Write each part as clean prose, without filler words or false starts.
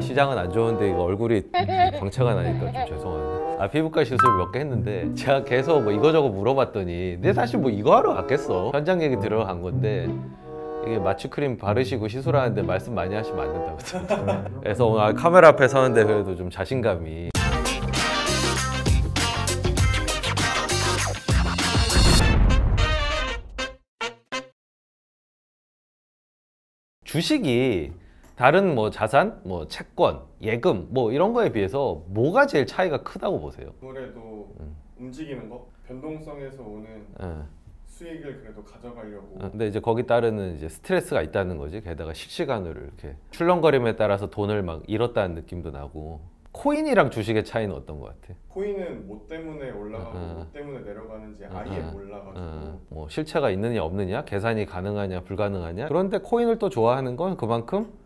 시장은 안 좋은데 이거 얼굴이 광채가 나니까 좀 죄송한데 피부과 시술 몇 개 했는데 제가 계속 뭐 이거저거 물어봤더니 근데 사실 뭐 이거 하러 갔겠어. 현장 얘기 들어간 건데 이게 마취크림 바르시고 시술하는데 말씀 많이 하시면 안 된다고 그러더라고요. 그래서 오늘 카메라 앞에 서는데 그래도 좀 자신감이. 주식이 다른 뭐 자산, 뭐 채권, 예금 뭐 이런 거에 비해서 뭐가 제일 차이가 크다고 보세요? 아무래도 움직이는 거, 변동성에서 오는 수익을 그래도 가져가려고. 근데 이제 거기 따르는 이제 스트레스가 있다는 거지. 게다가 실시간으로 이렇게 출렁거림에 따라서 돈을 막 잃었다는 느낌도 나고. 코인이랑 주식의 차이는 어떤 것 같아? 코인은 뭐 때문에 올라가고 뭐 때문에 내려가는지 아예 몰라가지고 뭐 실체가 있느냐 없느냐, 계산이 가능하냐 불가능하냐. 그런데 코인을 또 좋아하는 건 그만큼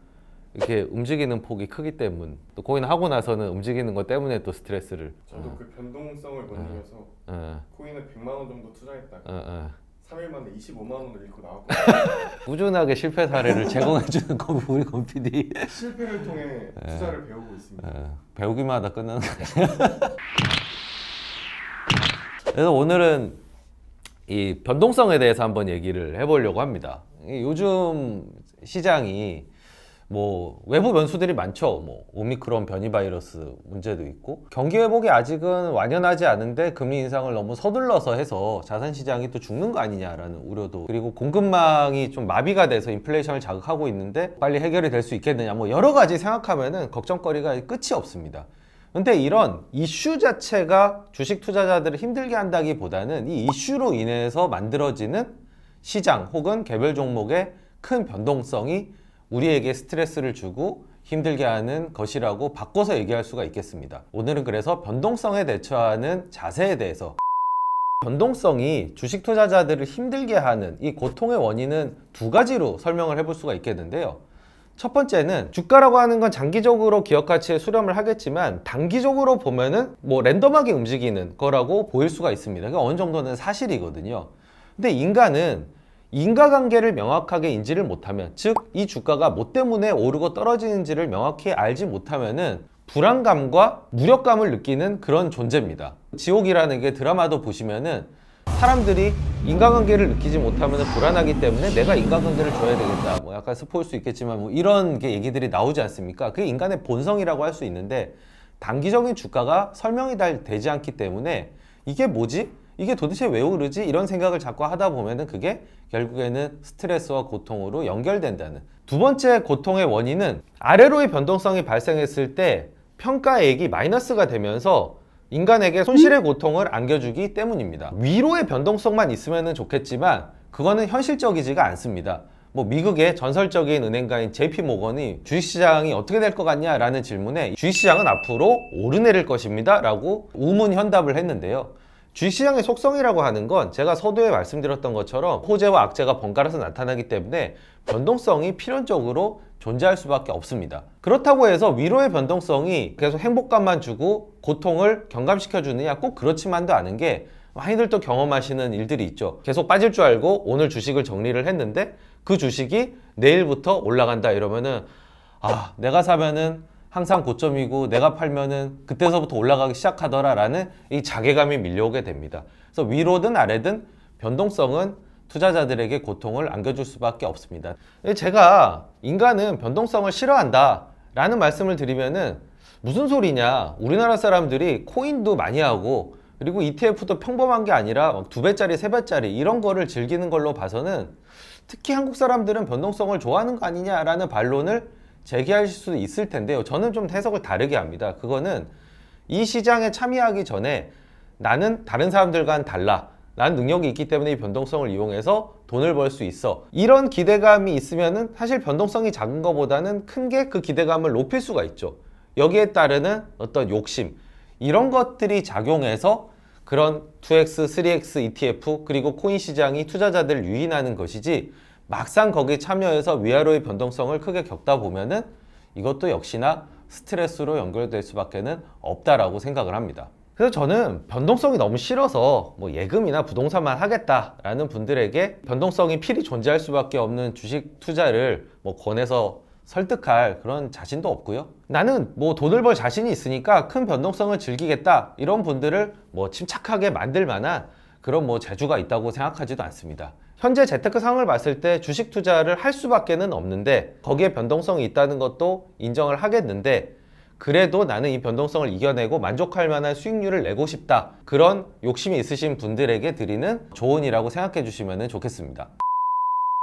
이렇게 움직이는 폭이 크기 때문. 또 코인 하고 나서는 움직이는 것 때문에 또 스트레스를. 저도 그 변동성을 못 이겨서 코인에 100만 원 정도 투자했다가 3일 만에 25만 원을 잃고 나왔고. 꾸준하게 실패 사례를 제공해주는 거 우리 권 PD. 실패를 통해 투자를 배우고 있습니다. 배우기만 하다 끝나는 거 아니야? 그래서 오늘은 이 변동성에 대해서 한번 얘기를 해보려고 합니다. 요즘 시장이 뭐 외부 변수들이 많죠. 뭐 오미크론 변이 바이러스 문제도 있고 경기 회복이 아직은 완연하지 않은데 금리 인상을 너무 서둘러서 해서 자산 시장이 또 죽는 거 아니냐라는 우려도, 그리고 공급망이 좀 마비가 돼서 인플레이션을 자극하고 있는데 빨리 해결이 될 수 있겠느냐, 뭐 여러 가지 생각하면은 걱정거리가 끝이 없습니다. 근데 이런 이슈 자체가 주식 투자자들을 힘들게 한다기보다는 이 이슈로 인해서 만들어지는 시장 혹은 개별 종목의 큰 변동성이 우리에게 스트레스를 주고 힘들게 하는 것이라고 바꿔서 얘기할 수가 있겠습니다. 오늘은 그래서 변동성에 대처하는 자세에 대해서, 변동성이 주식 투자자들을 힘들게 하는 이 고통의 원인은 두 가지로 설명을 해볼 수가 있겠는데요. 첫 번째는 주가라고 하는 건 장기적으로 기업 가치에 수렴을 하겠지만 단기적으로 보면은 뭐 랜덤하게 움직이는 거라고 보일 수가 있습니다. 그게 어느 정도는 사실이거든요. 근데 인간은 인과관계를 명확하게 인지를 못하면, 즉 이 주가가 뭐 때문에 오르고 떨어지는지를 명확히 알지 못하면은 불안감과 무력감을 느끼는 그런 존재입니다. 지옥이라는 게 드라마도 보시면은 사람들이 인과관계를 느끼지 못하면 불안하기 때문에 내가 인과관계를 줘야 되겠다, 뭐 약간 스포일 수 있겠지만 뭐 이런 게 얘기들이 나오지 않습니까? 그게 인간의 본성이라고 할 수 있는데 단기적인 주가가 설명이 되지 않기 때문에 이게 뭐지? 이게 도대체 왜 오르지? 이런 생각을 자꾸 하다 보면은 그게 결국에는 스트레스와 고통으로 연결된다는. 두 번째 고통의 원인은 아래로의 변동성이 발생했을 때 평가액이 마이너스가 되면서 인간에게 손실의 고통을 안겨주기 때문입니다. 위로의 변동성만 있으면 좋겠지만 그거는 현실적이지가 않습니다. 뭐 미국의 전설적인 은행가인 JP 모건이 주식시장이 어떻게 될 것 같냐 라는 질문에 주식시장은 앞으로 오르내릴 것입니다 라고 우문현답을 했는데요. 주식시장의 속성이라고 하는 건 제가 서두에 말씀드렸던 것처럼 호재와 악재가 번갈아서 나타나기 때문에 변동성이 필연적으로 존재할 수밖에 없습니다. 그렇다고 해서 위로의 변동성이 계속 행복감만 주고 고통을 경감시켜 주느냐, 꼭 그렇지만도 않은 게 많이들 또 경험하시는 일들이 있죠. 계속 빠질 줄 알고 오늘 주식을 정리를 했는데 그 주식이 내일부터 올라간다 이러면은 내가 사면은 항상 고점이고 내가 팔면은 그때서부터 올라가기 시작하더라 라는 이 자괴감이 밀려오게 됩니다. 그래서 위로든 아래든 변동성은 투자자들에게 고통을 안겨줄 수밖에 없습니다. 제가 인간은 변동성을 싫어한다 라는 말씀을 드리면은 무슨 소리냐, 우리나라 사람들이 코인도 많이 하고 그리고 ETF도 평범한 게 아니라 막 2배짜리 3배짜리 이런 거를 즐기는 걸로 봐서는 특히 한국 사람들은 변동성을 좋아하는 거 아니냐라는 반론을 제기할 수도 있을 텐데요. 저는 좀 해석을 다르게 합니다. 그거는 이 시장에 참여하기 전에 나는 다른 사람들과는 달라, 난 능력이 있기 때문에 이 변동성을 이용해서 돈을 벌 수 있어, 이런 기대감이 있으면은 사실 변동성이 작은 것보다는 큰 게 그 기대감을 높일 수가 있죠. 여기에 따르는 어떤 욕심, 이런 것들이 작용해서 그런 2X, 3X ETF 그리고 코인 시장이 투자자들을 유인하는 것이지, 막상 거기에 참여해서 위아래의 변동성을 크게 겪다 보면은 이것도 역시나 스트레스로 연결될 수밖에 없다라고 생각을 합니다. 그래서 저는 변동성이 너무 싫어서 뭐 예금이나 부동산만 하겠다라는 분들에게 변동성이 필히 존재할 수밖에 없는 주식 투자를 뭐 권해서 설득할 그런 자신도 없고요. 나는 뭐 돈을 벌 자신이 있으니까 큰 변동성을 즐기겠다, 이런 분들을 뭐 침착하게 만들 만한 그런 뭐 재주가 있다고 생각하지도 않습니다. 현재 재테크 상황을 봤을 때 주식 투자를 할 수밖에는 없는데, 거기에 변동성이 있다는 것도 인정을 하겠는데, 그래도 나는 이 변동성을 이겨내고 만족할 만한 수익률을 내고 싶다, 그런 욕심이 있으신 분들에게 드리는 조언이라고 생각해 주시면 좋겠습니다.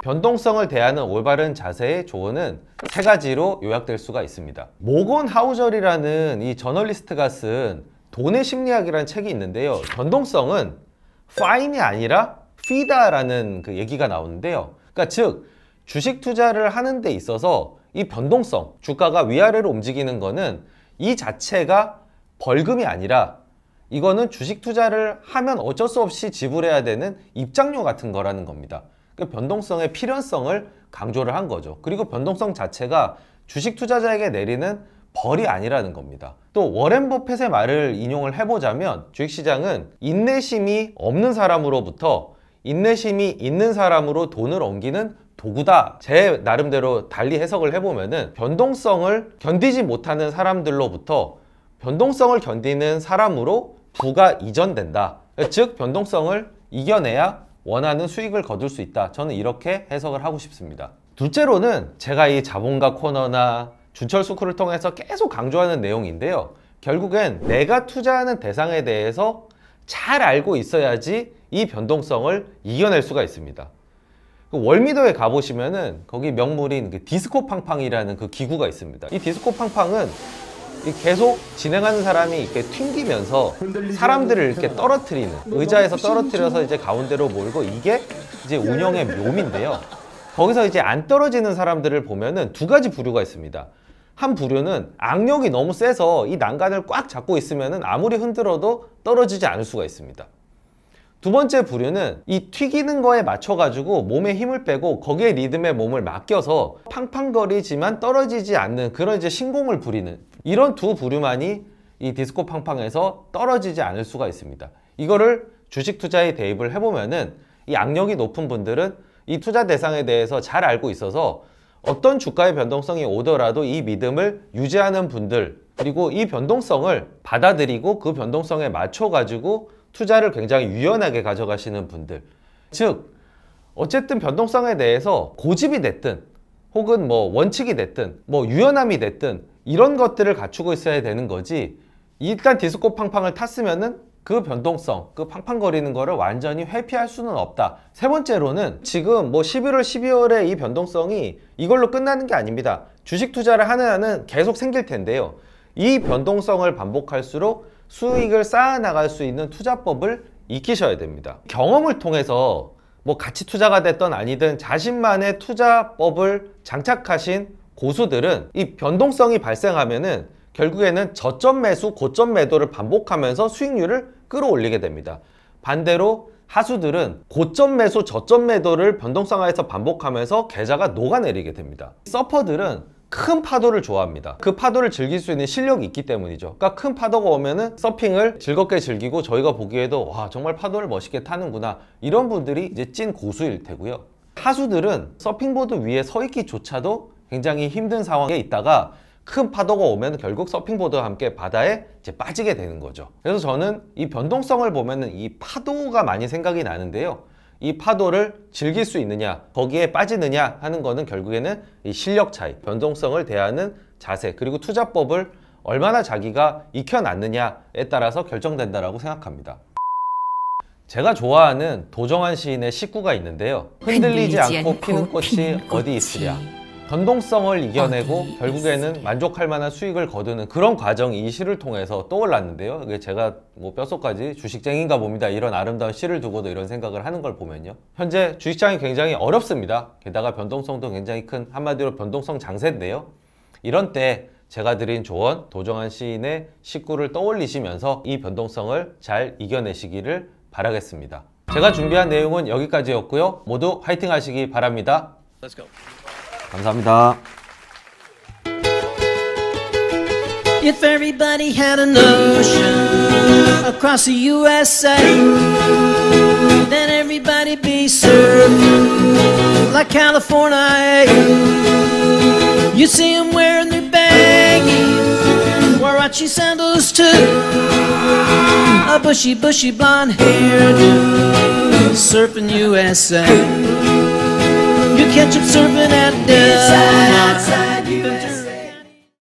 변동성을 대하는 올바른 자세의 조언은 세 가지로 요약될 수가 있습니다. 모건 하우절이라는 이 저널리스트가 쓴 돈의 심리학이라는 책이 있는데요, 변동성은 fine이 아니라 fee다라는 그 얘기가 나오는데요, 그러니까 즉 주식 투자를 하는 데 있어서 이 변동성, 주가가 위아래로 움직이는 거는 이 자체가 벌금이 아니라 이거는 주식 투자를 하면 어쩔 수 없이 지불해야 되는 입장료 같은 거라는 겁니다. 그러니까 변동성의 필연성을 강조를 한 거죠. 그리고 변동성 자체가 주식 투자자에게 내리는 벌이 아니라는 겁니다. 또 워렌 버핏의 말을 인용을 해보자면, 주식시장은 인내심이 없는 사람으로부터 인내심이 있는 사람으로 돈을 옮기는 도구다. 제 나름대로 달리 해석을 해보면은 변동성을 견디지 못하는 사람들로부터 변동성을 견디는 사람으로 부가 이전된다. 즉 변동성을 이겨내야 원하는 수익을 거둘 수 있다. 저는 이렇게 해석을 하고 싶습니다. 둘째로는 제가 이 자본가 코너나 준철 스쿨을 통해서 계속 강조하는 내용인데요, 결국엔 내가 투자하는 대상에 대해서 잘 알고 있어야지 이 변동성을 이겨낼 수가 있습니다. 월미도에 가보시면은 거기 명물인 그 디스코 팡팡이라는 그 기구가 있습니다. 이 디스코 팡팡은 계속 진행하는 사람이 이렇게 튕기면서 사람들을 이렇게 떨어뜨리는, 의자에서 떨어뜨려서 이제 가운데로 몰고, 이게 이제 운영의 묘미인데요, 거기서 이제 안 떨어지는 사람들을 보면은 두 가지 부류가 있습니다. 한 부류는 악력이 너무 세서 이 난간을 꽉 잡고 있으면은 아무리 흔들어도 떨어지지 않을 수가 있습니다. 두 번째 부류는 이 튀기는 거에 맞춰가지고 몸에 힘을 빼고 거기에 리듬에 몸을 맡겨서 팡팡거리지만 떨어지지 않는 그런 이제 신공을 부리는, 이런 두 부류만이 이 디스코 팡팡에서 떨어지지 않을 수가 있습니다. 이거를 주식 투자에 대입을 해보면은 이 악력이 높은 분들은 이 투자 대상에 대해서 잘 알고 있어서 어떤 주가의 변동성이 오더라도 이 믿음을 유지하는 분들, 그리고 이 변동성을 받아들이고 그 변동성에 맞춰가지고 투자를 굉장히 유연하게 가져가시는 분들, 즉 어쨌든 변동성에 대해서 고집이 됐든 혹은 뭐 원칙이 됐든 뭐 유연함이 됐든 이런 것들을 갖추고 있어야 되는 거지, 일단 디스코 팡팡을 탔으면은 그 변동성, 그 팡팡거리는 거를 완전히 회피할 수는 없다. 세 번째로는 지금 뭐 11월, 12월에 이 변동성이 이걸로 끝나는 게 아닙니다. 주식 투자를 하는 한은 계속 생길 텐데요, 이 변동성을 반복할수록 수익을 쌓아 나갈 수 있는 투자법을 익히셔야 됩니다. 경험을 통해서 뭐 가치 투자가 됐든 아니든 자신만의 투자법을 장착하신 고수들은 이 변동성이 발생하면은 결국에는 저점 매수, 고점 매도를 반복하면서 수익률을 끌어올리게 됩니다. 반대로 하수들은 고점 매수, 저점 매도를 변동성하에서 반복하면서 계좌가 녹아내리게 됩니다. 서퍼들은 큰 파도를 좋아합니다. 그 파도를 즐길 수 있는 실력이 있기 때문이죠. 그러니까 큰 파도가 오면은 서핑을 즐겁게 즐기고, 저희가 보기에도 와 정말 파도를 멋있게 타는구나, 이런 분들이 이제 찐 고수일 테고요. 하수들은 서핑보드 위에 서 있기조차도 굉장히 힘든 상황에 있다가 큰 파도가 오면 결국 서핑보드와 함께 바다에 이제 빠지게 되는 거죠. 그래서 저는 이 변동성을 보면은 이 파도가 많이 생각이 나는데요, 이 파도를 즐길 수 있느냐, 거기에 빠지느냐 하는 거는 결국에는 이 실력 차이, 변동성을 대하는 자세, 그리고 투자법을 얼마나 자기가 익혀놨느냐에 따라서 결정된다라고 생각합니다. 제가 좋아하는 도정환 시인의 시구가 있는데요, 흔들리지 않고 피는 꽃이 어디 있으랴. 변동성을 이겨내고 결국에는 만족할 만한 수익을 거두는 그런 과정이 이 시를 통해서 떠올랐는데요, 이게 제가 뭐 뼛속까지 주식쟁인가 봅니다. 이런 아름다운 시를 두고도 이런 생각을 하는 걸 보면요, 현재 주식시장이 굉장히 어렵습니다. 게다가 변동성도 굉장히 큰, 한마디로 변동성 장세인데요, 이런 때 제가 드린 조언, 도정환 시인의 시구를 떠올리시면서 이 변동성을 잘 이겨내시기를 바라겠습니다. 제가 준비한 내용은 여기까지였고요, 모두 화이팅 하시기 바랍니다. Let's go. 감사합니다. If everybody had an ocean across the USA, then everybody be surfing like California. You see them wearing their baggy Warachi sandals too, a bushy, bushy blonde hairdo, surfing USA. You catch them surfing at dusk